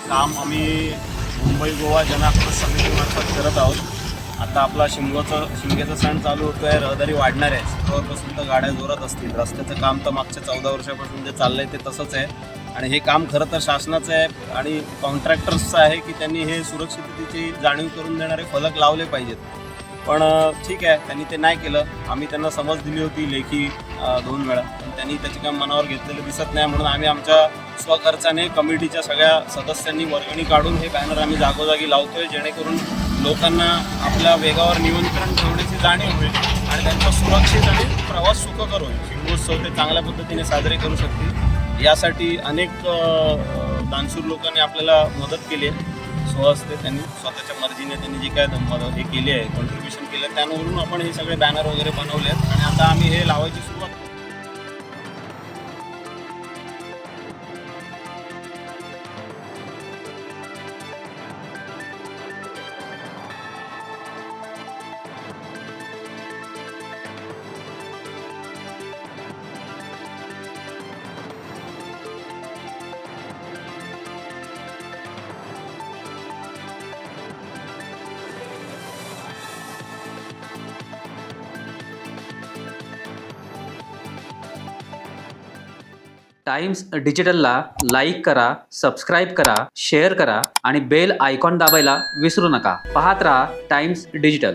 काम आम्ही मुंबई गोवा जनाक्रोश समितीमार्फत करत आहोत। आता आपला शिमग्याचा सण चालू होतो आहे, रहदारी वाढणार आहे, शुक्रवारपासून तर गाड्या जोरात असतील। रस्त्याचं काम तर मागच्या 14 वर्षापासून जे चाललं आहे ते तसंच आहे आणि हे काम खरं तर शासनाचं आहे आणि कॉन्ट्रॅक्टर्सचं आहे की त्यांनी हे सुरक्षिततेची जाणीव करून देणारे फलक लावले पाहिजेत। पण ठीक आहे, त्यांनी ते नाही केलं। आम्ही त्यांना समज दिली होती लेखी 2 वेळा, पण त्यांनी त्याची काम मनावर घेतलेलं दिसत नाही। म्हणून आम्ही आमच्या स्वखर्चाने कमिटीच्या सगळ्या सदस्यांनी वर्गणी काढून हे बॅनर आम्ही जागोजागी लावतोय, जेणेकरून लोकांना आपल्या वेगावर नियंत्रण ठेवण्याची जाणीव होईल आणि त्यांचा सुरक्षित आणि प्रवास सुखकर होईल। शिमगोत्सव ते चांगल्या पद्धतीने साजरे करू शकतील यासाठी अनेक दानशूर लोकांनी आपल्याला मदत केली आहे। स्वहस्ते त्यांनी स्वतःच्या मर्जीने त्यांनी जे काय हे केले आहे, कॉन्ट्रीब्युशन केलं, त्यावरून आपण हे सगळे बॅनर वगैरे बनवले आहेत आणि आता आम्ही हे लावायची सुरुवात करू। टाइम्स डिजिटलला लाईक करा, सबस्क्राईब करा, शेअर करा आणि बेल आयकॉन दाबायला विसरू नका। पाहत रहा टाइम्स डिजिटल।